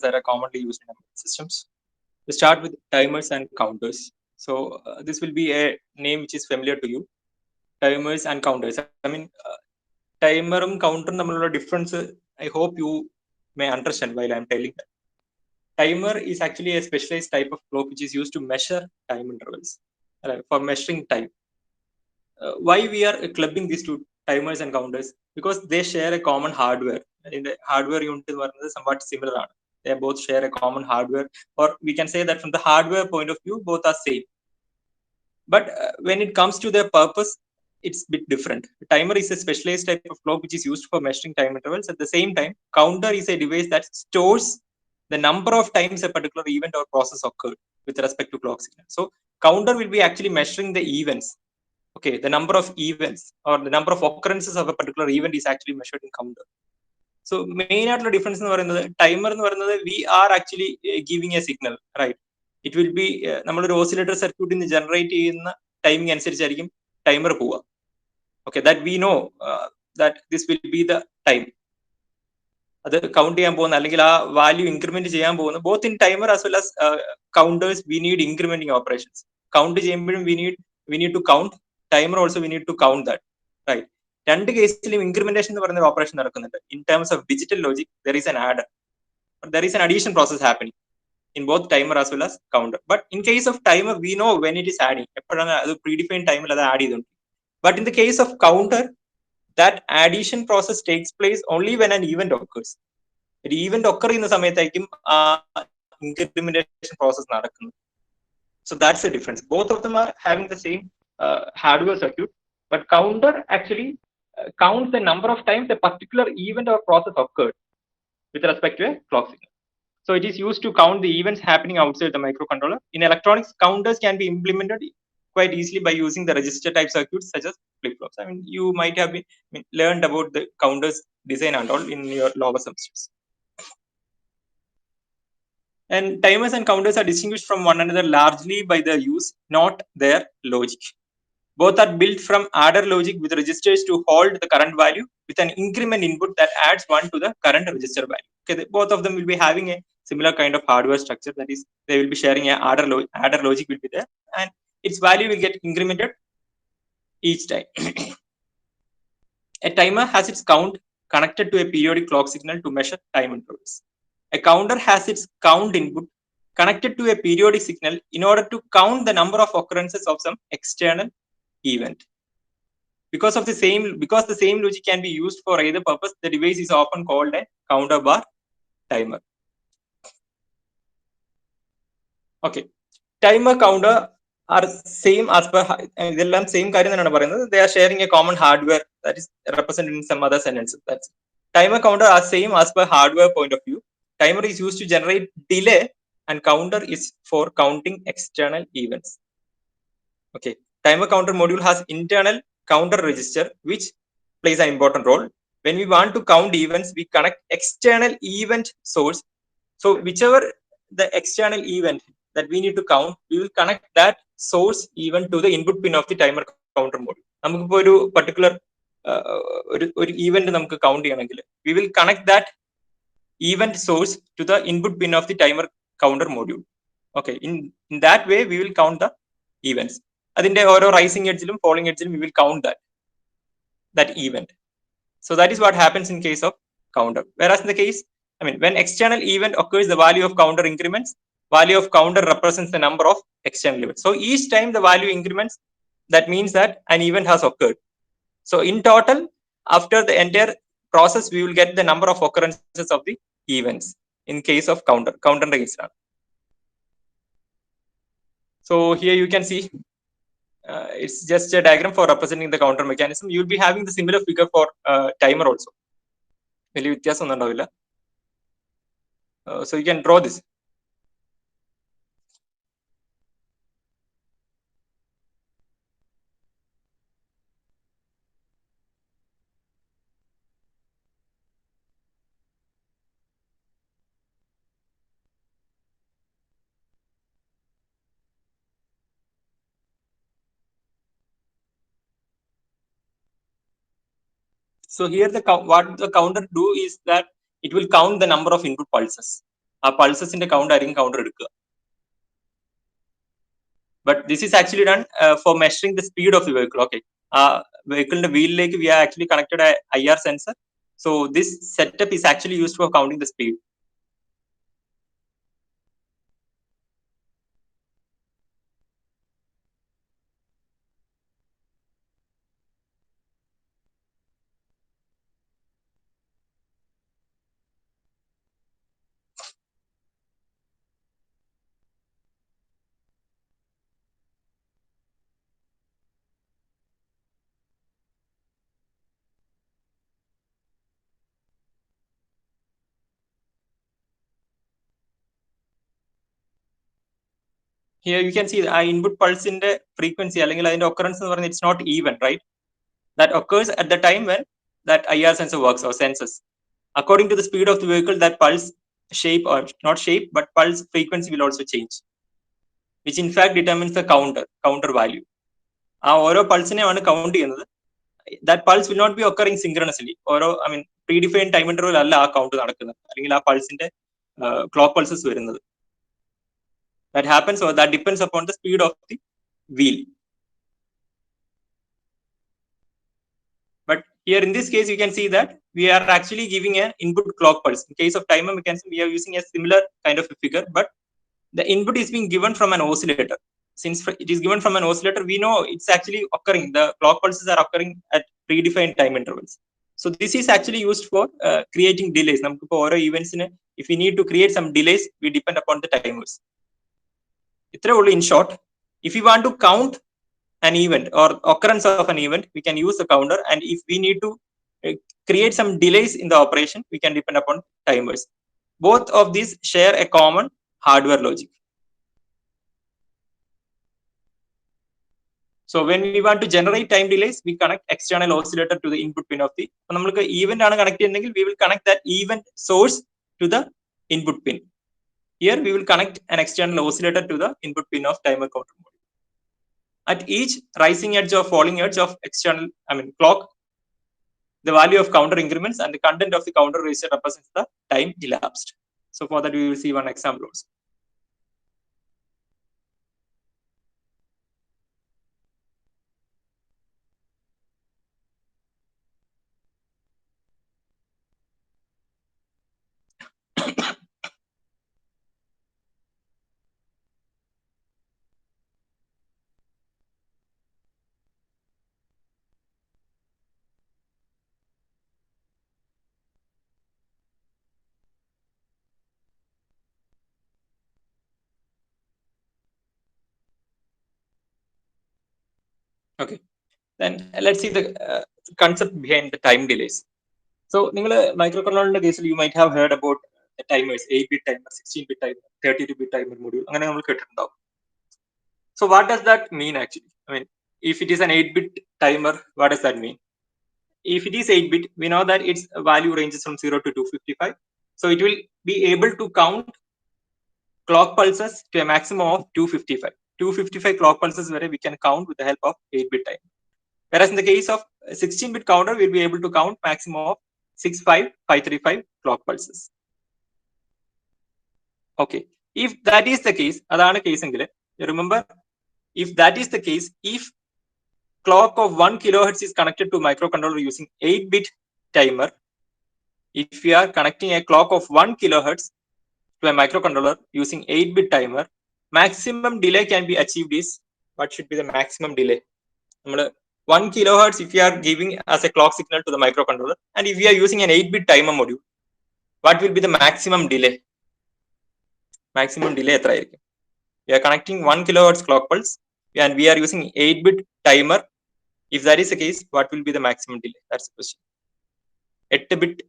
that are commonly used in embedded systems. We start with timers and counters. So this will be a name which is familiar to you. Timers and counters. I mean, timer and counter തമ്മിലുള്ള difference I hope you may understand while I'm telling that. Timer is actually a specialized type of clock which is used to measure time intervals, for measuring time. Why we are clubbing these two, timers and counters? Because they share a common hardware. In the hardware unit somewhat similar. They both share a common hardware, or we can say that from the hardware point of view, both are same. But when it comes to their purpose, it's a bit different. The timer is a specialized type of clock which is used for measuring time intervals. At the same time, counter is a device that stores the number of times a particular event or process occurred with respect to clock signal. So counter will be actually measuring the events. Okay, the number of events or the number of occurrences of a particular event is actually measured in counter. So main difference in the timer, we are actually giving a signal, right? It will be നമ്മൾ ഒരു oscillator circuit in generate ചെയ്യുന്ന timing അനുസരിച്ചായിരിക്കും timer പോവുക. Okay, that we know that this will be the time. അത് count ചെയ്യാൻ പോകുന്ന അല്ലെങ്കിൽ ആ വാല്യൂ ഇൻക്രിമെന്റ് ചെയ്യാൻ പോകുന്ന both in timer as well as counters we need incrementing operations. Count ചെയ്യുമ്പോഴും we need to count, timer also we need to count that, right? രണ്ട് കേസിലും ഇൻക്രിമെന്റേഷൻ എന്ന് പറയുന്ന ഓപ്പറേഷൻ നടക്കുന്നുണ്ട്. In terms of digital logic there is an adder, there is an addition process happening in both timer as well as counter. But in case of timer, we know when it is adding. എപ്പോഴാണ് അത് predefined time അത് add ചെയ്തോണ്ട്. But in the case of counter, that addition process takes place only when an event occurs. ഒരു event occur ചെയ്യുന്ന സമയത്തായിരിക്കും ആ incrementation process നടക്കുന്നത്. So that's the difference. Both of them are having the same hardware circuit, but counter actually counts the number of times a particular event or process occurred with respect to a clock signal. So it is used to count the events happening outside the microcontroller. In electronics, counters can be implemented quite easily by using the register type circuits such as flip-flops. I mean, you might have learned about the counters design and all in your lower semesters. And timers and counters are distinguished from one another largely by their use, not their logic. Both are built from adder logic with registers to hold the current value with an increment input that adds 1 to the current register value. Okay, both of them will be having a similar kind of hardware structure. That is, they will be sharing a adder logic will be there, and its value will get incremented each time. A timer has its count connected to a periodic clock signal to measure time intervals. A counter has its count input connected to a periodic signal in order to count the number of occurrences of some external event. Because the same logic can be used for either purpose, the device is often called a counter bar timer. Okay, timer counter are same as per ഇതെല്ലാം same കാര്യം തന്നെയാണ് പറയുന്നത്. They are sharing a common hardware that is represented in some other sentences. That's timer counter are same as per hardware point of view. Timer is used to generate delay and counter is for counting external events. Okay, timer counter module has internal counter register which plays an important role. When we want to count events, we connect external event source. So whichever the external event that we need to count, we will connect that source event to the input pin of the timer counter module. നമുക്കിപ്പോൾ ഒരു particular ഒരു event നമുക്ക് count ചെയ്യണമെങ്കിൽ we will connect that event source to the input pin of the timer counter module. Okay, in that way we will count the events. അതിന്റെ ഓരോ rising എഡ്ജിലും falling എഡ്ജിലും we will count that event. So that is what happens in case of counter. Whereas in the case, I mean, when external event occurs, the value of counter increments. Value of counter represents the number of external events. So each time the value increments, that means that an event has occurred. So in total, after the entire process, we will get the number of occurrences of the events in case of counter register. So here you can see it's just a diagram for representing the counter mechanism. You will be having the similar figure for timer also. So you can draw this. So here what the counter do is that it will count the number of input pulses. ആ പൾസസിന്റെ count ആയിരിക്കും counter എടുക്കുക. But this is actually done for measuring the speed of the vehicle. Okay, vehicle wheel we are actually connected a IR sensor. So this setup is actually used for counting the speed. Here you can see the input pulse in the frequency അല്ലെങ്കിൽ അതിന്റെ occurrence എന്ന് പറയുന്നത് it's not even, right? That occurs at the time when that IR sensor works or senses. According to the speed of the vehicle, that pulse shape, or not shape, but pulse frequency will also change, which in fact determines the counter value. ആ ഓരോ പൾസിനെയാണ് count ചെയ്യുന്നത്. That pulse will not be occurring synchronously. ഓരോ predefined time interval അല്ല ആ count നടക്കുന്നത്, അല്ലെങ്കിൽ ആ പൾസിന്റെ clock pulses വരുന്നത്. That happens, or that depends upon the speed of the wheel. But here in this case, you can see that we are actually giving an input clock pulse. In case of timer mechanism, we are using a similar kind of a figure, but the input is being given from an oscillator. Since it is given from an oscillator, we know it's actually occurring. The clock pulses are occurring at predefined time intervals. So this is actually used for creating delays. For events, if we need to create some delays, we depend upon the timers. In short, if we want to count an event or occurrence of an event, we can use the counter. And if we need to create some delays in the operation, we can depend upon timers. Both of these share a common hardware logic. So when we want to generate time delays, we connect external oscillator to the input pin of the event. We will connect that event source to the input pin. Here we will connect an external oscillator to the input pin of timer counter module. At each rising edge or falling edge of external clock, the value of counter increments, and the content of the counter register represents the time elapsed. So for that, we will see one example also. Okay, then let's see the concept behind the time delays. So microcontroller case, you might have heard about the timers, 8-bit timer, 16-bit timer, 32-bit timer module. So what does that mean actually? If it is an 8-bit timer, what does that mean? If it is 8-bit, we know that its value ranges from 0 to 255. So it will be able to count clock pulses to a maximum of 255. 255 clock pulses where we can count with the help of 8-bit timer. Whereas in the case of 16-bit counter, we'll be able to count maximum of 65535 clock pulses. Okay, if that is the case, remember, if that is the case, if clock of 1 kilohertz is connected to microcontroller using 8-bit timer, if we are connecting a clock of 1 kilohertz to a microcontroller using 8-bit timer, maximum delay can be achieved is, what should be the maximum delay? 1 kilohertz if we are giving as a clock signal to the microcontroller, and if we are using an 8-bit timer module, what will be the maximum delay? Maximum delay, we are connecting 1 kilohertz clock pulse and we are using 8-bit timer. If that is the case, what will be the maximum delay? That's the question. 8-bit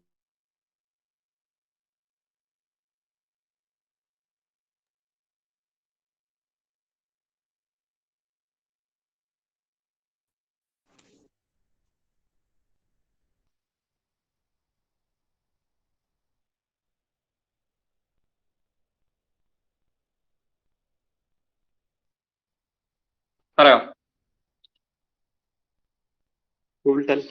who will tell?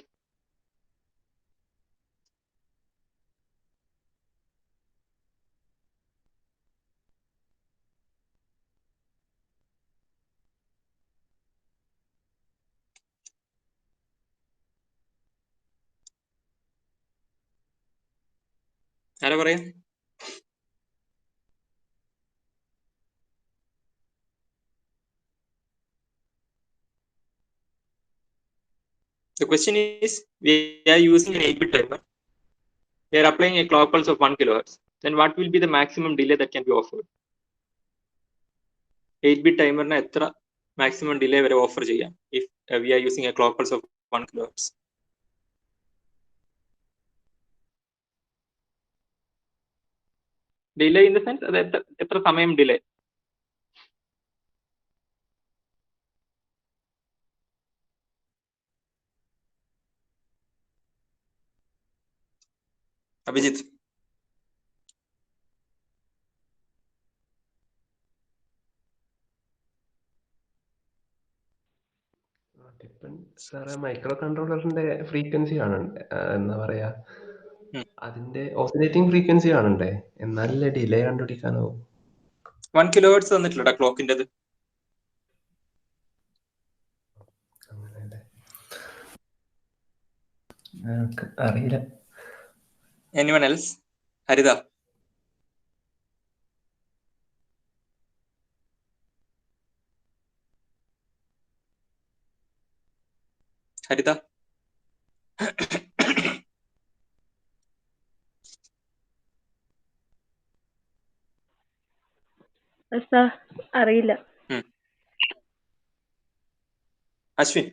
ആരാ പറയാ? The question is, we are using an 8-bit timer. We are applying a clock pulse of 1 kilohertz. Then what will be the maximum delay that can be offered? 8-bit timer na etra maximum delay vare offer cheyam if we are using a clock pulse of 1 kilohertz? Delay in the sense that etra samayam delay? Abhijit. സാറേ micro കൺട്രോളറിന്റെ frequency കാണണ്ടേ, എന്താ പറയാ, അതിന്റെ oscillating frequency കാണണ്ടേ, എന്നാലല്ലേ delay കണ്ടുപിടിക്കാനാവും. 1 kilohertz തന്നിട്ടില്ലടാ ക്ലോക്കിൻ്റെത്. അറിയില്ല. Anyone else? Harida. Harida. അറിയില്ല. അശ്വിൻ.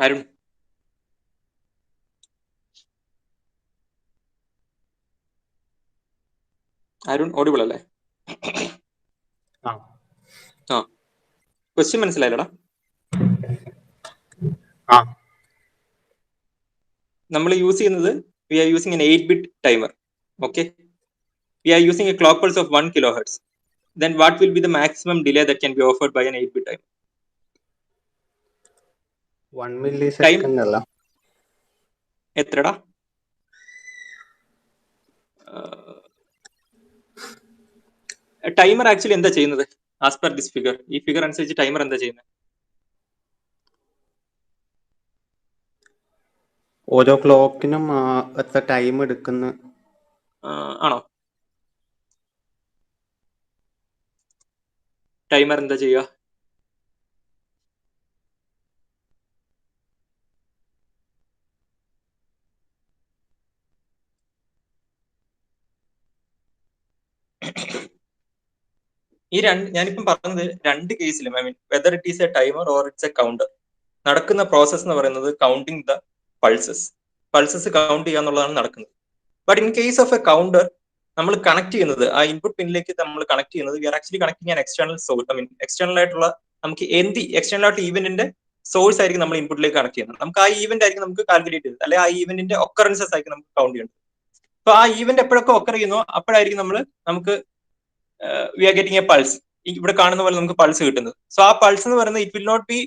അരുൺ. അരുൺ ഓഡിബിൾ അല്ലേ? ആ ക്വസ്റ്റ്യൻ മനസ്സിലായില്ലടാ. നമ്മൾ യൂസ് ചെയ്യുന്നത് we are using an 8-bit timer. Okay, we are using a clock pulse of 1 kilohertz. Then what will be the maximum delay that can be offered by an 8-bit timer? 1 millisecond അല്ല, എത്രടാ? Timer actually എന്താ ചെയ്യുന്നത്? As per this figure, ഈ figure അനുസരിച്ച് timer എന്താ ചെയ്യുന്നത്? ഓരോ ക്ലോക്കിനും എത്ര time എടുക്കുന്ന ആണോ? ടൈമർ എന്താ ചെയ്യുക? ഈ ഞാനിപ്പം പറഞ്ഞത് രണ്ട് കേസിലും, I mean whether it is a timer or it's a counter, നടക്കുന്ന പ്രോസസ് എന്ന് പറയുന്നത് കൗണ്ടിങ് ദ പൾസസ് കൗണ്ട് ചെയ്യുക എന്നുള്ളതാണ് നടക്കുന്നത്. But in case of a counter, നമ്മൾ കണക്ട് ചെയ്യുന്നത്, ആ ഇൻപുട്ട് പിന്നിലേക്ക് നമ്മൾ കണക്ട് ചെയ്യുന്നത്, we are actually connecting an external source. I mean external ആയിട്ടുള്ള, നമുക്ക് എക്സ്റ്റേണൽ ആയിട്ട് ഈവന്റിന്റെ സോഴ്സ് ആയിരിക്കും നമ്മൾ ഇൻപുട്ടിലേക്ക് കണക്ട് ചെയ്യുന്നത്. നമുക്ക് ആ ഈവന്റ് ആയിരിക്കും നമുക്ക് കാൽക്കുലേറ്റ് ചെയ്തത്, അല്ലെങ്കിൽ ആ ഈവന്റിന്റെ ഒക്കറൻസസ് ആയിരിക്കും നമുക്ക് കൗണ്ട് ചെയ്യേണ്ടത്. അപ്പൊ ആ ഈവന്റ് എപ്പോഴൊക്കെ ഒക്കർ ചെയ്യുന്നോ അപ്പോഴായിരിക്കും നമുക്ക് we are getting a pulse. ഇവിടെ കാണുന്ന പോലെ നമുക്ക് പൾസ് കിട്ടുന്നത്. സോ ആ പൾസ് എന്ന് പറയുന്നത് it will not be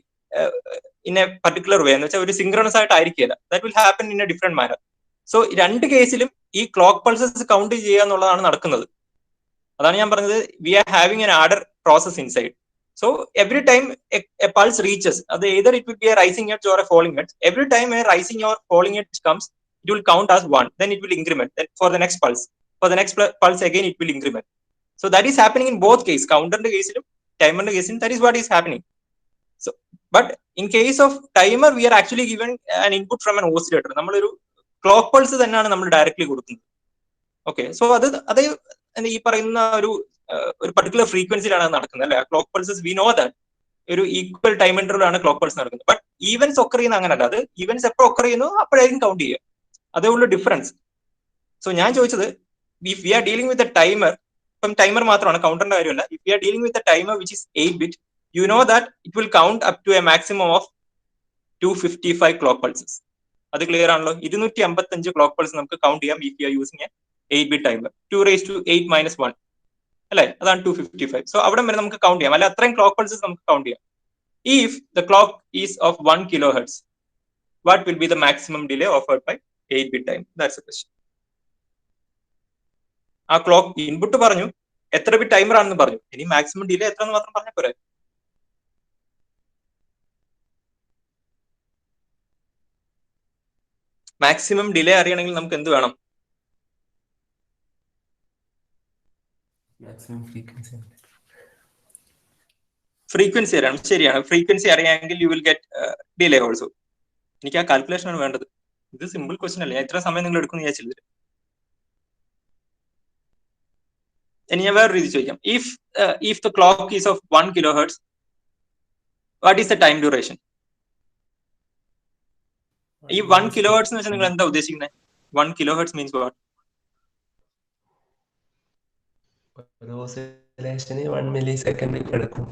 in a particular way, എന്ന് വെച്ചാൽ ഒരു സിംഗ്രണസ് ആയിട്ട് ആയിരിക്കില്ല. That will happen in a different manner. So രണ്ട് കേസിലും ഈ ക്ലോക്ക് പൾസസ് കൗണ്ട് ചെയ്യുക എന്നുള്ളതാണ് നടക്കുന്നത്. അതാണ് ഞാൻ പറഞ്ഞത്, we are having an order process inside. So every time a pulse reaches, അത് either it will be a rising edge or a falling edge. Every time a rising or falling edge comes, it will count as 1, then it will increment. Then for the next pulse again it will increment. So that is happening in both cases, counter കേസിലും ടൈമറിന്റെ കേസിലും. that is what is happening. So but in case of timer, we are actually given an input from an oscillator. നമ്മളൊരു clock pulse തന്നെയാണ് നമ്മൾ directly കൊടുക്കുന്നത്. Okay, so അത് ഈ പറയുന്ന ഒരു പർട്ടിക്കുലർ ഫ്രീക്വൻസിയിലാണ് നടക്കുന്നത് അല്ലെ. Clock pulses we know that ഒരു ഈക്വൽ ടൈം ഇന്റർവലാണ് ക്ലോക്ക് പൾസ് നടക്കുന്നത്. ബട്ട് ഈവൻസ് ഒക്കർ ചെയ്യുന്ന അങ്ങനല്ല. അത് ഈവൻസ് എപ്പോൾ ഒക്കർ ചെയ്യുന്നു അപ്പോഴായിരിക്കും കൗണ്ട് ചെയ്യുക. അതേ ഉള്ളൂ ഡിഫറൻസ്. സോ ഞാൻ ചോദിച്ചത്, if we are dealing with a timer, ഇപ്പം ടൈമർ മാത്രമാണ്, കൗണ്ടറിന്റെ കാര്യമല്ല. If we are dealing with a timer which is 8-bit, you know that it will count up to a maximum of 255 clock pulses. അത് clear ആണല്ലോ? 255 clock pulse നമുക്ക് count ചെയ്യാം if you are using a 8-bit timer. 2⁻8 - 1 അല്ലെ, അതാണ് 255. So അവിടെ വരെ നമുക്ക് count ചെയ്യാം, അല്ലെ അത്രയും ക്ലോക്ക് പൾസസ് നമുക്ക് കൗണ്ട് ചെയ്യാം. If the clock is of 1 kilohertz, what will be the maximum delay offered by 8-bit time? That's the question. ആ ക്ലോക്ക് ഇൻപുട്ട് പറഞ്ഞു, എത്ര ബിറ്റ് ടൈമർ ആണെന്ന് പറഞ്ഞു, ഇനി മാക്സിമം ഡിലേ എത്ര എന്ന് മാത്രം പറഞ്ഞാൽ പോരെ. മാക്സിമം ഡിലേ അറിയണമെങ്കിൽ നമുക്ക് എന്ത് വേണം? ഫ്രീക്വൻസി അറിയണം. ശരിയാണ്, ഫ്രീക്വൻസി അറിയാമെങ്കിൽ you will get delay also. എനിക്ക് ആ കാൽക്കുലേഷൻ ആണ് വേണ്ടത്. ഇത് സിമ്പിൾ ക്വസ്റ്റൻ അല്ലേ, എത്ര സമയം നിങ്ങൾ എടുക്കും വിചാരിച്ചില്ല. ഇനി ഞാൻ വേറെ രീതി ചോദിക്കാം. If the clock is of 1 kHz, what is the time duration? ഈ 1 kHz എന്ന് വെച്ചാൽ നിങ്ങൾ എന്താ ഉദ്ദേശിക്കുന്നത്? 1 kHz മീൻസ് വാട്ട്? ഒരു ഓസിലേഷന് 1 millisecond എടുക്കും.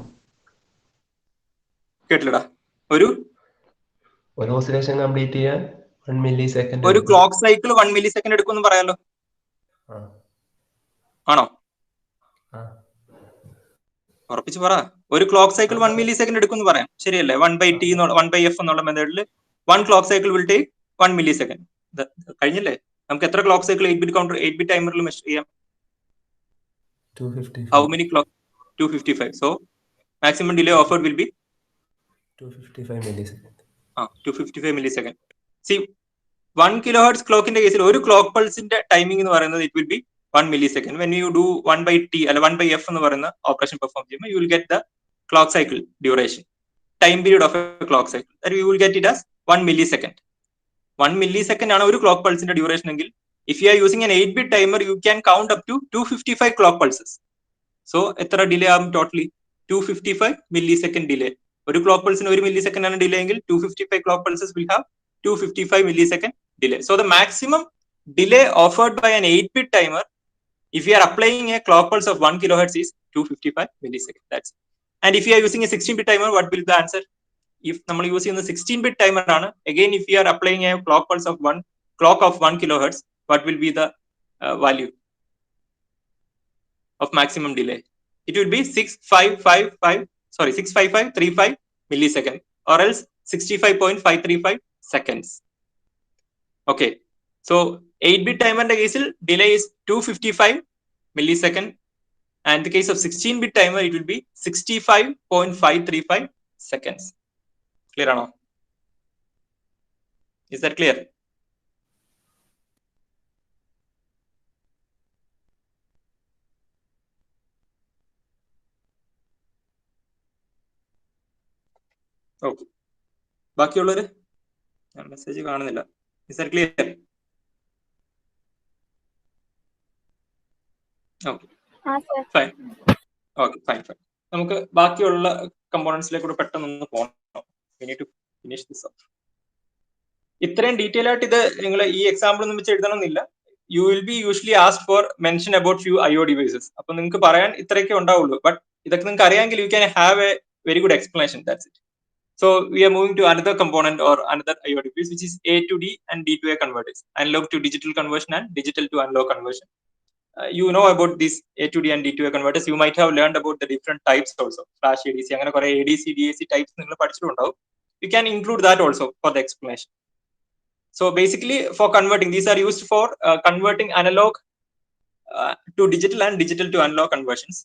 കേട്ടില്ലടാ. ഒരു ഓസിലേഷൻ കംപ്ലീറ്റ് ചെയ്യാൻ 1 millisecond. ഒരു ക്ലോക്ക് സൈക്കിൾ 1 millisecond എടുക്കും എന്ന് പറയാലോ. ആണോ? ഉറപ്പിച്ച് പറ. ഒരു ക്ലോക്ക് സൈക്കിൾ 1 millisecond എടുക്കും എന്ന് പറയാം, ശരിയല്ലേ? 1/t 1/f എന്നുള്ള മെത്തേഡിൽ 1 clock cycle will take 1 millisecond. കഴിഞ്ഞില്ലേ? നമുക്ക് എത്ര clock cycle 8 bit counter 8 bit ടൈമറിൽ മെഷർ ചെയ്യാം? 255. How many clock? 255. So maximum delay offered will be 255 millisecond. 255 millisecond. See, 1 kilohertz ക്ലോക്കിന്റെ കേസിൽ ഒരു ക്ലോക്ക് പൾസിന്റെ ടൈമിംഗ് എന്ന് പറയുന്നത് it will be 1 millisecond. When you do 1/t അല്ല 1/f എന്ന് പറയുന്ന ഓപ്പറേഷൻ പെർഫോം ചെയ്യുമ്പോൾ you will get the clock cycle duration, time period of a clock cycle, that you will get it as 1 millisecond. 1 millisecond ആണ് ഒരു clock പൾസിന്റെ duration എങ്കിൽ, if you are using an 8-bit timer, you can count up to 255 clock pulses. So എത്ര delay ആകും totally? 255 millisecond delay. ഒരു clock പൾസിന് 1 millisecond ആണ് delay എങ്കിൽ 255 clock pulses will have 255 millisecond delay. So the maximum delay offered by an 8-bit timer, if you are applying a clock pulse of 1 kHz, is 255 milliseconds. That's it. And if you are using a 16-bit timer, what will be the answer? If നമ്മൾ use ചെയ്യുന്ന 16-bit timer ആണ്, again if you are applying a clock pulse of 1 kHz, what will be the value of maximum delay? It will be 65535 millisecond, or else 65.535 seconds. Okay, so 8-bit timer in the case delay is 255 millisecond, and in the case of 16-bit timer it will be 65.535 seconds. Clear or no? Is that clear? Okay. ബാക്കിയുള്ളവര് message കാണുന്നില്ല. Is that clear? Okay. Fine. Okay, fine. നമുക്ക് ബാക്കിയുള്ള കമ്പോണൻസിലേക്ക് പെട്ടെന്ന് പോകണം. We need to finish this up. ഇത്രയും detail ആയിട്ട് ഇത് നിങ്ങൾ ഈ എക്സാമ്പിൾ ഒന്നും വെച്ച് എഴുതണമെന്നില്ല. You will be usually asked for mention about few IO devices. അപ്പൊ നിങ്ങൾക്ക് പറയാൻ ഇത്രയൊക്കെ ഉണ്ടാവുള്ളൂ. ബട്ട് ഇതൊക്കെ നിങ്ങൾക്ക് അറിയാമെങ്കിൽ you can have a very good explanation. That's it. So we are moving to another component or another IO device, which is A to D and D to A converters, analog to digital conversion and digital to analog conversion. You know about these A to D and D to A converters. You might have learned about the different types also. Flash ADC, അങ്ങനെ കുറെ ADC, DAC types നിങ്ങൾ പഠിച്ചിട്ടുണ്ടാവും. You can include that also for the explanation. So basically for converting, these are used for converting analog to digital and digital to analog conversions.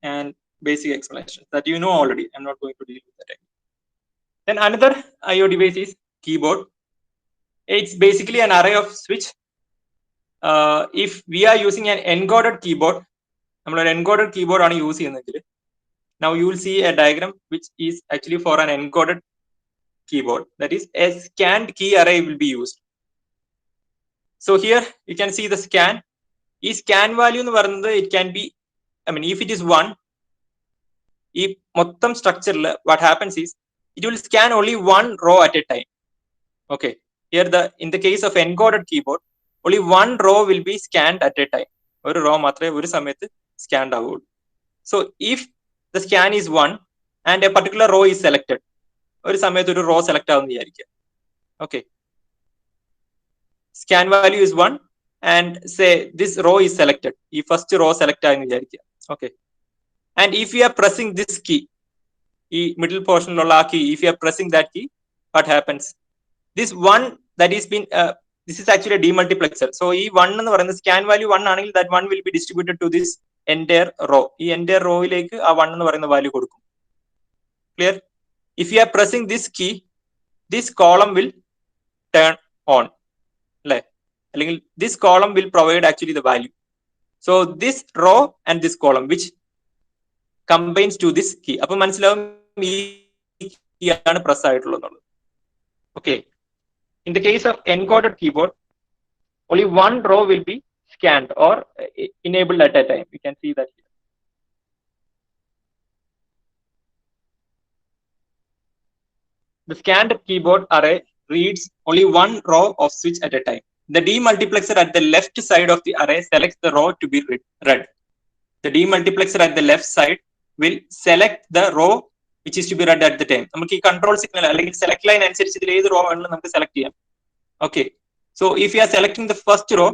And basic explanation that you know already. I'm not going to deal with that. Then another IO device is keyboard. It's basically an array of switch. If we are using an encoded keyboard, നമ്മൾ ഒരു encoded keyboard ആണ് use ചെയ്യുന്നതെങ്കിൽ, now you will see a diagram which is actually for an encoded keyboard. That is, a scanned key array will be used. So here you can see the scan. ഈ scan value എന്ന് പറയുന്നത് it can be, I mean, if it is 1, ഈ മൊത്തം സ്ട്രക്ചറിൽ what happens is it will scan only one row at a time. Okay, here in the case of encoded keyboard, only one row will be scanned at a time. ഒരു raw മാത്രമേ ഒരു സമയത്ത് scanned ആവുള്ളൂ. So if the scan is 1 and a particular row is selected, ഒരു സമയത്ത് ഒരു raw select ആവുമെന്ന് വിചാരിക്കുക. Okay, scan value is 1 and say this row is selected. ഈ ഫസ്റ്റ് റോ സെലക്ട് ആയെന്ന് വിചാരിക്കുക. Okay, and if you are pressing this key, ഈ middle portion ഉള്ള ആ key, if you are pressing that key, what happens? This one that is been this is actually a demultiplexer. So e 1 എന്ന് പറയുന്നത് scan value 1 ആണെങ്കിൽ that 1 will be distributed to this entire row. ഈ entire rowയിലേക്ക് ആ 1 എന്ന് പറയുന്ന value കൊടുക്കും. Clear? If you are pressing this key, this column will turn on. അല്ലെങ്കിൽ this column will provide actually the value. So this row and this column which combines to this key. അപ്പോൾ മനസ്സിലാവും ഈ key ആണ് press ആയിട്ടുള്ളത്. Okay. In the case of encoded keyboard, only one row will be scanned or enabled at a time. You can see that here. The scanned keyboard array reads only one row of switch at a time. The demultiplexer at the left side of the array selects the row to be read. The demultiplexer at the left side will select the row which is to be read at the time. നമുക്ക് ഈ control signal അല്ലെങ്കിൽ select line അനുസരിച്ച് ഇതിൽ ഏത് row വേണമെങ്കിലും നമുക്ക് select ചെയ്യാം. Okay. So if you are selecting the first row,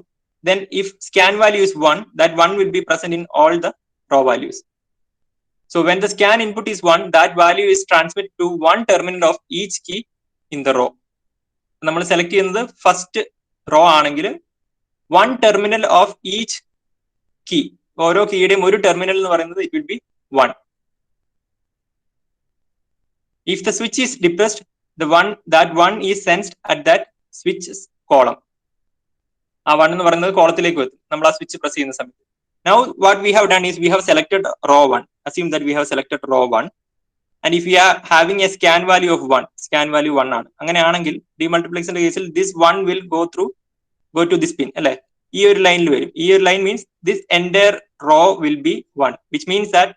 then if scan value is 1, that 1 will be present in all the row values. So when the scan input is 1, that value is transmitted to one terminal of each key in the row. നമ്മൾ select ചെയ്യുന്നത് first row ആണെങ്കിൽ one terminal of each key, ഓരോ കീയുടെയും ഒരു terminal എന്ന് പറയുന്നത് it will be 1. If the switch is depressed, that one is sensed at that switch column. ആ 1 എന്ന് പറയുന്നത് കോളത്തിലേക്ക് വരും നമ്മൾ ആ സ്വിച്ച് പ്രസ് ചെയ്യുന്ന സമയത്ത്. Now what we have done is we have selected row 1. Assume that we have selected row 1. And if we are having a scan value of 1, scan value 1 ആണ്. അങ്ങനെയാണെങ്കിൽ demultiplexer കേസിൽ this 1 will go to this pin അല്ലേ, ഈ ഒരു ലൈനിൽ വരും. ഈ ഒരു line means this entire row will be 1, which means that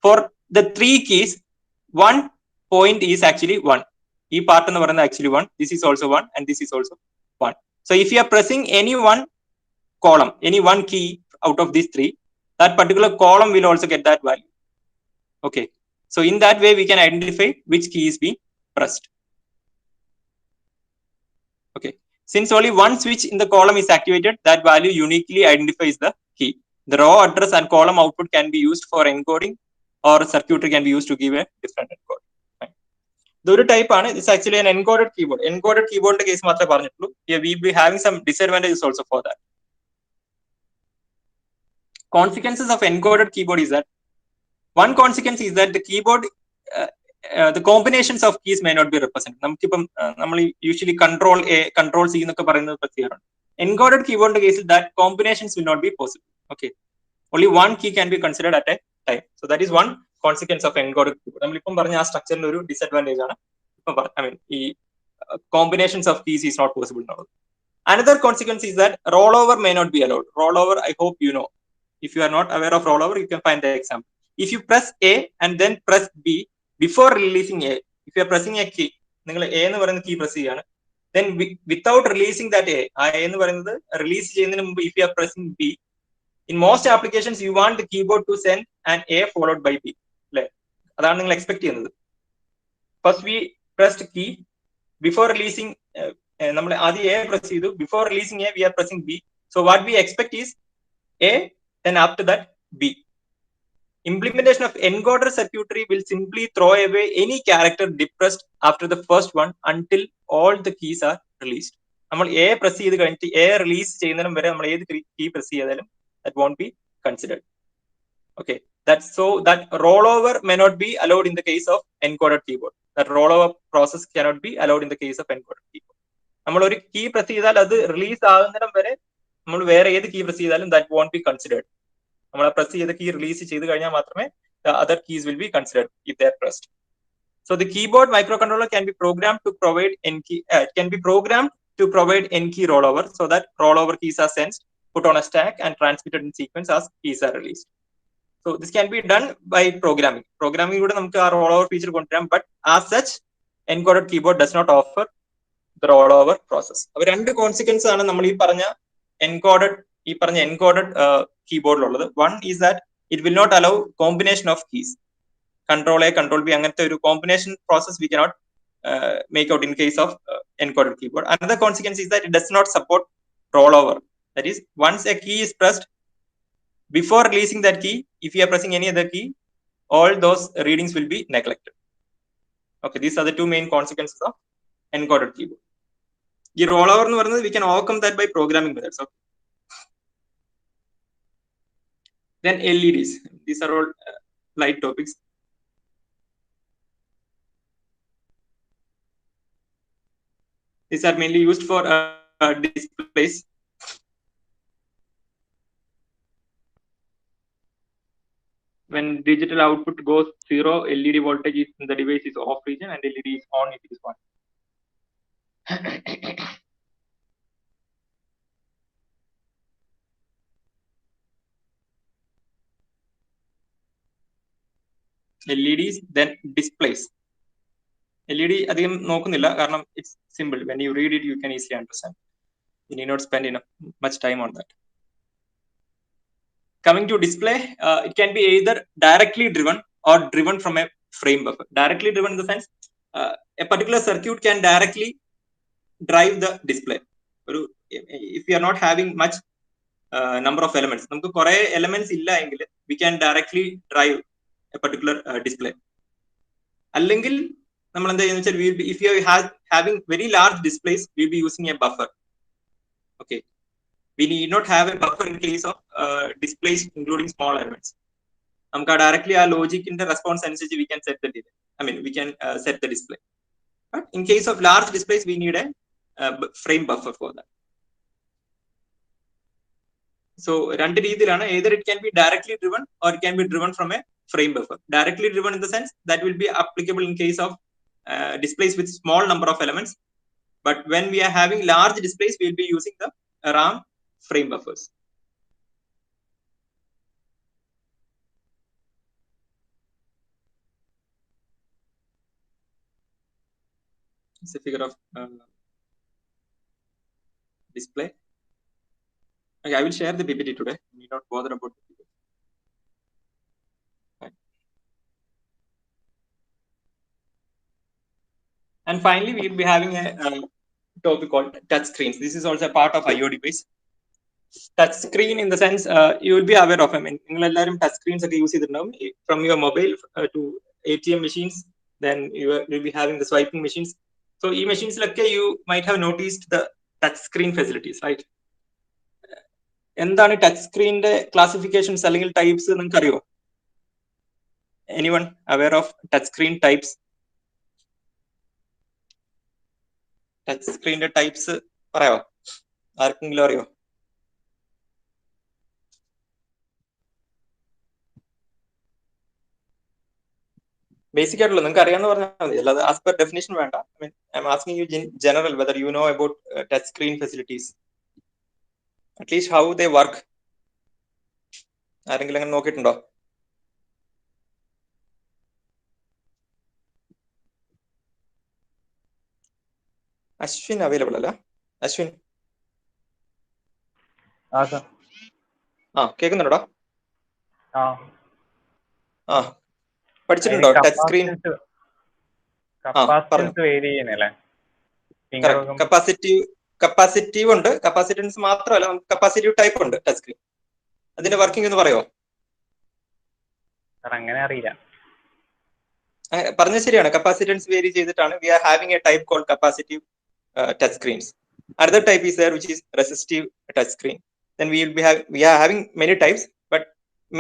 for the 3 keys, one point is actually 1. ഈ part എന്ന് പറയുന്നത് actually 1, this is also 1 and this is also 1. So if you are pressing any one column, any one key out of these 3, that particular column will also get that value. Okay. So in that way, we can identify which key is being pressed. Okay. Since only one switch in the column is activated, that value uniquely identifies the key. The row address and column output can be used for encoding, or circuitry can be used to give a different encoding. ഇതൊരു type ആണ്. It's actually an encoded keyboard. Encoded keyboard case മാത്രമേ പറഞ്ഞിട്ടുള്ളൂ. We will be having some disadvantages also for that. Consequences of encoded keyboard is that one consequence is that the keyboard, the combinations of keys may not be represented. നമുക്കിപ്പം നമ്മൾ usually control C എന്നൊക്കെ പറയുന്നത് പ്രത്യേകമാണ്. Encoded keyboard കേസിൽ that combinations will not be possible. Okay. Only one key can be considered at a time. So that is one consequence of encoded keyboard. നമ്മളിപ്പം പറഞ്ഞ ആ സ്ട്രക്ചറിൽ ഒരു ഡിസഡ്വാൻറ്റേജ് ആണ്. ഈ combinations of keys is not possible now. Another consequence is that rollover may not be allowed. Rollover, I hope you know. If you are not aware of rollover, you can find the example. If you press A and then press B before releasing A, if you are pressing a key, നിങ്ങൾ A എന്ന് പറയുന്ന key press ചെയ്യാണ്, then without releasing that A, ആ A എന്ന് പറയുന്നത് release ചെയ്യുന്നതിന് മുമ്പ് if you are pressing B, in most applications you want the keyboard to send an A followed by B. അല്ലേ, അതാണ് നിങ്ങൾ എക്സ്പെക്ട് ചെയ്യുന്നത്. First we pressed key before releasing, നമ്മൾ ആദ്യം A press ചെയ്തു, before releasing A we are pressing B. So what we expect is A, then after that B. Implementation of encoder circuitry will simply throw away any character depressed after the first one until all the keys are released. നമ്മൾ A press ചെയ്ത് കഴിഞ്ഞിട്ട് A release ചെയ്യുന്നതിനും വരെ നമ്മൾ ഏത് key press ചെയ്താലും that won't be considered. Okay, so that rollover may not be allowed in the case of encoded keyboard. That rollover process cannot be allowed in the case of encoded keyboard. നമ്മൾ ഒരു key press ചെയ്താൽ അത് release ആകുന്നതിനും വരെ നമ്മൾ വേറെ ഏത് key press ചെയ്താലും that won't be considered. നമ്മൾ പ്രസ് ചെയ്ത കീ റിലീസ് ചെയ്ത് കഴിഞ്ഞാൽ മാത്രമേ the other keys will be considered if they are pressed. So the keyboard microcontroller can be programmed to provide n key rollover, so that rollover keys are sensed, put on a stack and transmitted in sequence as keys are released. So this can be done by programming. Programming കൂടെ നമുക്ക് ആ rollover feature കൊണ്ടുവരാം, but as such encoded keyboard does not offer the rollover process. അപ്പോൾ രണ്ട് consequence ആണ് നമ്മൾ ഈ പറഞ്ഞ encoded കീബോർഡിലുള്ളത്. One is that it will not allow combination of keys. Control A, Control B, അങ്ങനത്തെ ഒരു combination process we cannot make out in case of encoded keyboard. Another consequence is that it does not support rollover. That is, once a key is pressed, before releasing that key, if you are pressing any other key, all those readings will be neglected. Okay, these are the two main consequences of encoded keyboard. ഈ roll over എന്ന് പറയുന്നത് we can overcome that by programming methods. Okay. Then LEDs. These are all light topics. These are mainly used for displays. When digital output goes 0, LED voltage is in the device is off region and LED is on if it is on. LEDs, then displays. LED അധികം നോക്കുന്നില്ല കാരണം it's simple. When you read it, you can easily understand. You need not spend much time on that. Coming to display, it can be either directly driven or driven from a frame buffer. Directly driven in the sense, a particular circuit can directly drive the display. If we are not having much number of elements, നമുക്ക് കുറെ elements ഇല്ല എങ്കിൽ we can directly drive a particular display. അല്ലെങ്കിൽ നമ്മൾ എന്താ ചെയ്യുന്നത് വെച്ചാൽ if you are having very large displays, we'll be using a buffer. Okay. We need not have a buffer in case of displays including small elements. നമുക്ക് directly ആ ലോജിക്കിന്റെ response അനുസരിച്ച് we can set the delay. We can set the display. But in case of large displays, we need a frame buffer for that. So രണ്ട് രീതിയിലാണ്, either it can be directly driven or it can be driven from a frame buffer. Directly driven in the sense that will be applicable in case of displays with small number of elements. But when we are having large displays, we will be using the RAM frame buffers. It's a figure of display. Okay, I will share the PPT today. You need not bother about the PPT. Right. And finally, we will be having a topic called touch screens. This is also a part of IoT base. Touch screen in the sense you will be aware of. നിങ്ങൾ എല്ലാവരും touch screens ഒക്കെ use ചെയ്തിട്ടുണ്ടാവും. From your mobile to ATM machines, then you will be having the swiping machines. So ഈ machines-ലൊക്കെ you might have noticed the touch screen facilities, right? എന്താണ് touch സ്ക്രീനിന്റെ classifications അല്ലെങ്കിൽ types നിങ്ങൾക്ക് അറിയോ? Anyone aware of touch screen types? Touch സ്ക്രീനിന്റെ types പറയാമോ? ആർക്കെങ്കിലും അറിയോ? ബേസിക് ആയിട്ടുള്ള നിങ്ങൾക്ക് അറിയാമെന്ന് പറഞ്ഞാൽ മതി, അല്ലാതെ ആസ് പെർ ഡെഫിനിഷൻ വേണ്ട. I'm asking you general whether you know about touch screen facilities, at least how they work. ആരെങ്കിലും അങ്ങനെ നോക്കിയിട്ടുണ്ടോ? അശ്വിൻ അവൈലബിൾ അല്ല? അശ്വിൻ കേൾക്കുന്നുണ്ടോ? പഠിച്ചിട്ടുണ്ടോ ടച്ച് സ്ക്രീൻ? കപ്പാസിറ്റീവ് ഉണ്ട്, കപ്പാസിറ്റൻസ് മാത്രമല്ല, നമുക്ക് കപ്പാസിറ്റീവ് ടൈപ്പ് ഉണ്ട് ടച്ച് സ്ക്രീൻ. അതിന്റെ വർക്കിംഗ് എന്ന് പറയോ? അങ്ങനെ അറിയില്ല. പറഞ്ഞത് ശരിയാണ്, കപ്പാസിറ്റൻസ് വേരി ചെയ്തിട്ടാണ്. We are having a type called capacitive touch screens. Another type is there which is resistive touch screen. Then we are having many types, but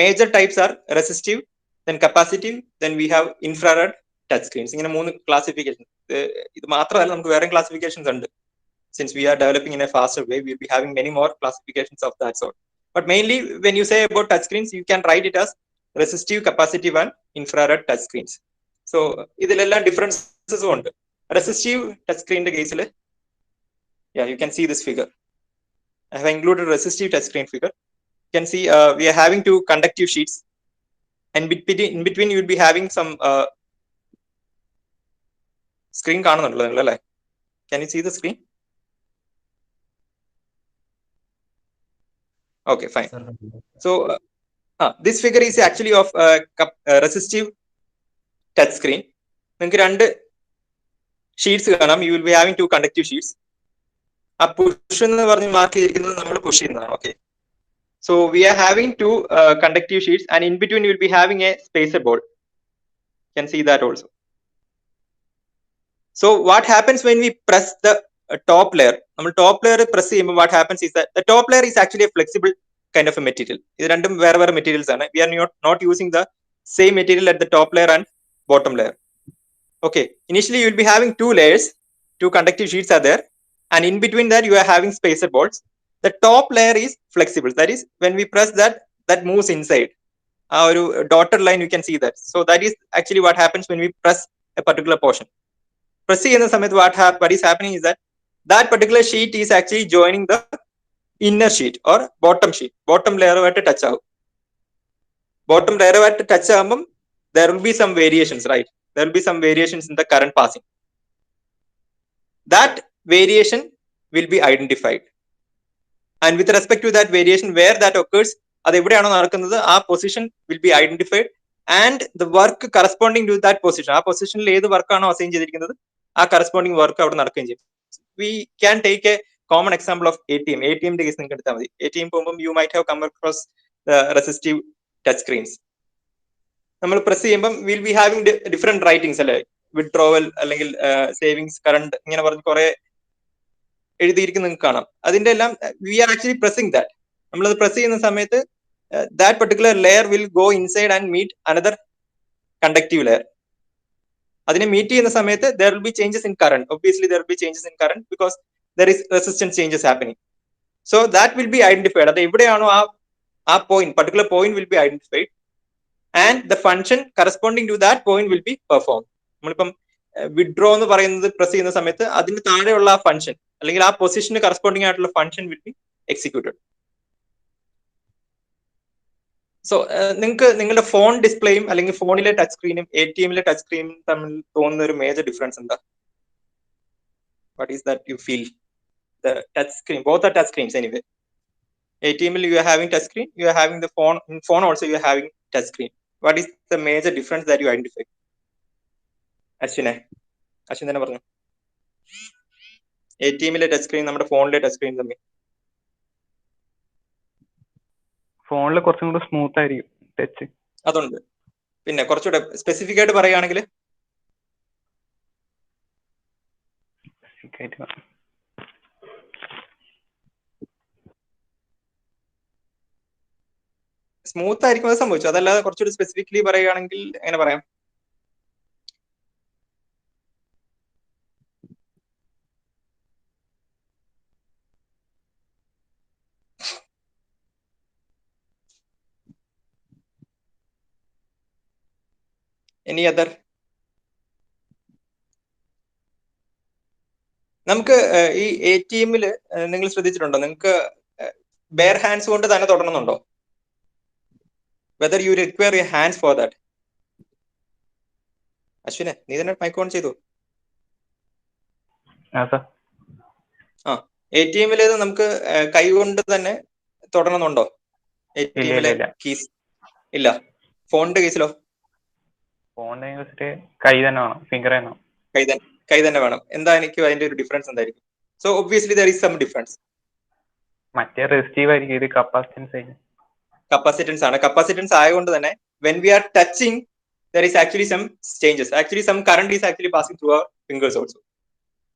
major types are resistive, then capacitive, then we have infrared touch screens. ഇങ്ങനെ 3 classifications. ഇത് മാത്രമല്ല, നമുക്ക് വേറെ classifications ഉണ്ട്. Since we are developing in a faster way, we will be having many more classifications of that sort. But mainly when you say about touch screens, you can write it as resistive, capacitive and infrared touch screens. So ഇതിലെല്ലാം differences ഉണ്ട്. Resistive touch screen ന്റെ കേസിൽ, yeah, you can see this figure. I have included resistive touch screen figure. You can see we are having 2 conductive sheets, and in between you will be having some screen കാണുന്നുണ്ടല്ലോ നിങ്ങൾ അല്ലേ? Can you see the screen? Okay, fine. So this figure is actually of resistive touch screen. നിങ്ങൾക്ക് 2 sheets കാണാം. You will be having 2 conductive sheets. ആ push എന്ന് പറഞ്ഞ് mark ചെയ്തിരിക്കുന്നത് നമ്മൾ പുഷ് ചെയ്യുന്നതാണ്. Okay, so we are having 2 conductive sheets and in between you will be having a spacer board. You can see that also. So what happens when we press the top layer. Top layer press what happens is that the top layer is actually a flexible kind of a material. These random where materials are. We are not using the same material at the top layer and bottom layer. Okay, initially you will be having two layers, two conductive sheets are there, and in between that you are having spacer bolts. The top layer is flexible. That is, when we press that, that moves inside. Our dotted line, you can see that. So that is actually what happens when we press a particular portion. Pressing in the summit, what is happening is that that particular sheet is actually joining the inner sheet or bottom sheet. Bottom layer at touch out. Bottom layer at touch, there will be some variations, right? There will be some variations in the current passing. That variation will be identified. And with respect to that variation, where that occurs, our position will be identified, and the work corresponding to that position. Our position the work our corresponding work out. We can take a common example of ATM. ATM, you might have come across the resistive touch screens. We'll be having different writings, like withdrawal, savings, current. We are actually pressing that. That particular layer will go inside and meet another conductive layer. There will be changes in current. Obviously, there will be changes in current because there is resistance changes happening. So that will be identified. Our point, particular point will be identified, and the function corresponding to that point will be performed. Withdraw press function, our position corresponding function will be executed. So, the phone display, phone touch screen, ATM touch screen, major difference in the. What is that you feel? The touch screen, both are touch screens anyway. ATM you are having touch screen, you are having the phone. In phone also you are having touch screen. What is the major difference that you identify? Ashwin, ATM touch screen, phone touch screen. Phone smooth touch. Specific smooth specifically any other? നമുക്ക് ഈ ATM-ൽ നിങ്ങൾ ശ്രദ്ധിച്ചിട്ടുണ്ടോ? നിങ്ങൾക്ക് bare hands കൊണ്ട് തന്നെ തൊടണമെന്നുണ്ടോ? Whether you require your hands for that? അശ്വിനെ, നീ തന്നെ മൈക്ക് ഓൺ ചെയ്തു. ATM-ൽ നമുക്ക് കൈ കൊണ്ട് തന്നെ തൊടണമെന്നുണ്ടോ? ATM-ലെ കീസ് ഇല്ല. ഫോണിന്റെ കേസിലോ? ഫോണിന്റെ കേസിൽ കൈ തന്നെ വേണം, ഫിംഗർ തന്നെ. കൈ തന്നെ വേണം. എന്താ എനിക്ക് അതിന്റെ ഒരു ഡിഫറൻസ് എന്തായിരിക്കും? So obviously there is some difference. മറ്റേ റെസിസ്റ്റീവ് ആയിരിക്കും, ഇത് കപ്പാസിറ്റൻസ് ആയിരിക്കും. കപ്പാസിറ്റൻസ് ആണ്. കപ്പാസിറ്റൻസ് ആയതുകൊണ്ട് തന്നെ when we are touching there is actually some changes. Actually some current is actually passing through our fingers also.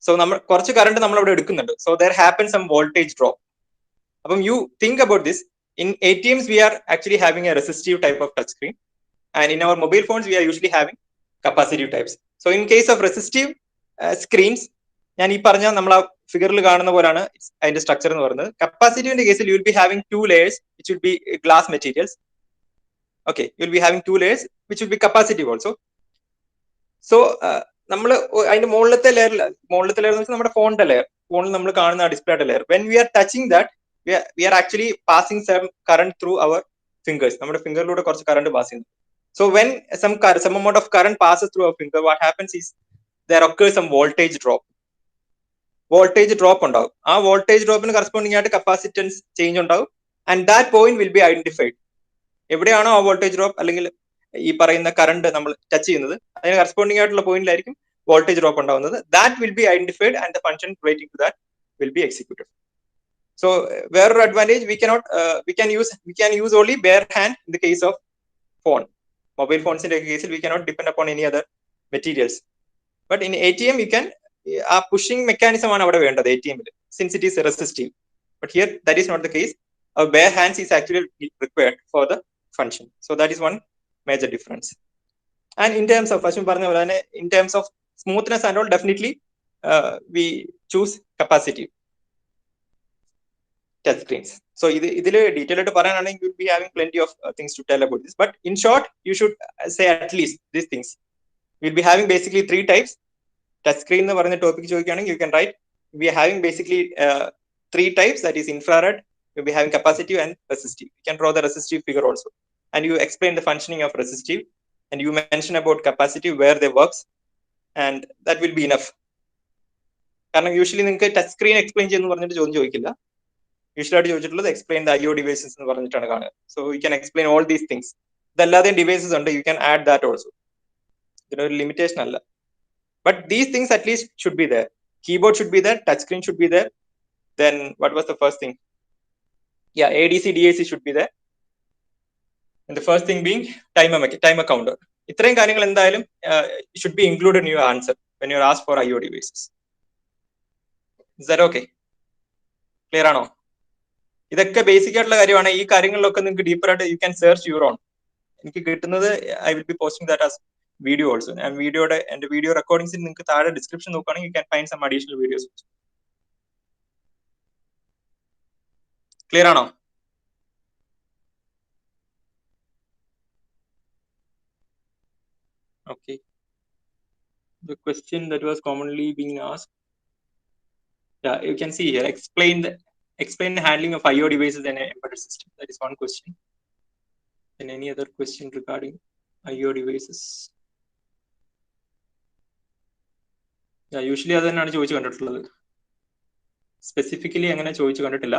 So നമ്മൾ കുറച്ച് കറണ്ട് നമ്മൾ അവിടെ എടുക്കുന്നുണ്ട്. So there happens some voltage drop. അപ്പം you think about this. In ATMs we are actually having a resistive type of touch screen, and in our mobile phones we are usually having capacitive types. So in case of resistive screens, ഞാൻ ഈ പറഞ്ഞ നമ്മൾ ആ ഫിഗറിൽ കാണുന്ന പോലാണ് അതിന്റെ structure എന്ന് പറയുന്നത്. കപ്പാസിറ്റീവിന്റെ കേസിൽ you will be having 2 layers which will be glass materials. Okay, you will be having 2 layers which will be capacitive also. So നമ്മൾ അതിന്റെ മുകളിലത്തെ ലെയർ എന്ന് വെച്ചാൽ നമ്മുടെ ഫോണിന്റെ ലെയർ, ഫോണിൽ നമ്മൾ കാണുന്ന ഡിസ്പ്ലേയുടെ layer. When we are touching that, we are actually passing some current through our fingers. നമ്മുടെ ഫിംഗറിലൂടെ കുറച്ച് കറണ്ട് പാസ് ചെയ്യുന്നു. So when some amount of current passes through our finger, what happens is there occurs some voltage drop. Voltage drop ഉണ്ടാവും. ആ voltage ഡ്രോപ്പിന് corresponding ആയിട്ട് capacitance change ഉണ്ടാവും, and that point will be identified. എവിടെയാണോ ആ voltage drop അല്ലെങ്കിൽ ഈ പറയുന്ന current നമ്മൾ ടച്ച് ചെയ്യുന്നത്, അതിന് കറസ്പോണ്ടിങ് ആയിട്ടുള്ള പോയിന്റിലായിരിക്കും വോൾട്ടേജ് ഡ്രോപ്പ് ഉണ്ടാവുന്നത്. That will be identified and the function relating to that will be executed. So വേറൊരു advantage, we can use only bare hand in the case of phone. Mobile phones in the case we cannot depend upon any other materials. But in ATM you can ആ pushing mechanism ആണ് അവിടെ വേണ്ടത് ATM ൽ, since it is resistive. But here that is not the case. Our bare hands is actually required for the function. So that is one major difference. And in terms of Ashwin പറഞ്ഞ പോലെ തന്നെ, in terms of smoothness and all, definitely we choose capacitive touch screens. So ഇതിൽ detail ആയിട്ട് പറയാനാണെങ്കിൽ you will be having plenty of things to tell about this. But in short, you should say at least these things. We will be having basically 3 types. Touch screen എന്ന് പറയുന്ന topic ചോദിക്കുകയാണെങ്കിൽ you can write we are having basically 3 types, that is infrared, you'll be having capacitive and resistive. You can draw the resistive figure also, and you explain the functioning of resistive, and you mention about capacitive, where they works, and that will be enough. കാരണം usually നിങ്ങൾക്ക് touch screen explain ചെയ്യുന്നു പറഞ്ഞിട്ട് ചോദിക്കില്ല. Usually ആയിട്ട് ചോദിച്ചിട്ടുള്ളത് explain the IO devices എന്ന് പറഞ്ഞിട്ടാണ് കാണുക. So you can explain all these things. ഇതല്ലാതെ ഡിവൈസസ് ഉണ്ട്, you can add that also. ഇതിനൊരു ലിമിറ്റേഷൻ അല്ല. But these things at least should be there. Keyboard should be there, touch screen should be there. Then what was the first thing? Yeah, ADC, DAC should be there. And the first thing being timer counter. ഇത്രയും കാര്യങ്ങൾ എന്തായാലും should be included in your answer when you are asked for IO devices. Is that okay? Clear ആണോ? ഇതൊക്കെ basic ആയിട്ടുള്ള കാര്യമാണ്. ഈ കാര്യങ്ങളിലൊക്കെ നിങ്ങൾക്ക് ഡീപ്പർ ആയിട്ട് you can search your own. എനിക്ക് കിട്ടുന്നത് I will be posting that as video also. And എന്റെ വീഡിയോ റെക്കോർഡിംഗ്സിൽ നിങ്ങൾക്ക് താഴെ ഡിസ്ക്രിപ്ഷൻ നോക്കുകയാണെങ്കിൽ you can find some additional videos. Clear ആണോ? Okay. The question that was commonly being asked. Yeah, you can see here, explain the handling of IO devices in an embedded system. That is one question. And any other question regarding IO devices? Yeah, usually അത് തന്നെയാണ് ചോദിച്ചു കണ്ടിട്ടുള്ളത്. Specifically അങ്ങനെ ചോദിച്ചു കണ്ടിട്ടില്ല.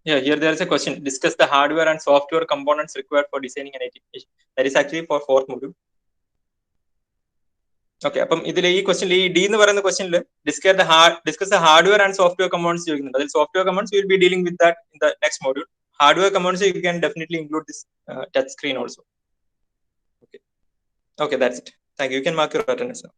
Yeah, here there is a question. Discuss the hardware and software components required for designing an application. That is actually for 4th module. Okay, അപ്പം ഇതിൽ ഈ ക്വസ്റ്റ്യൻ ഈ ഡി എന്ന് പറയുന്ന ക്വസ്റ്റ്യനിൽ discuss the hardware and software components ചോദിക്കുന്നുണ്ട്. അതിൽ software components will be dealing with that in the next module. Hardware components you can definitely include this touch screen also. Okay, that's it. Thank you. You can mark your attendance now.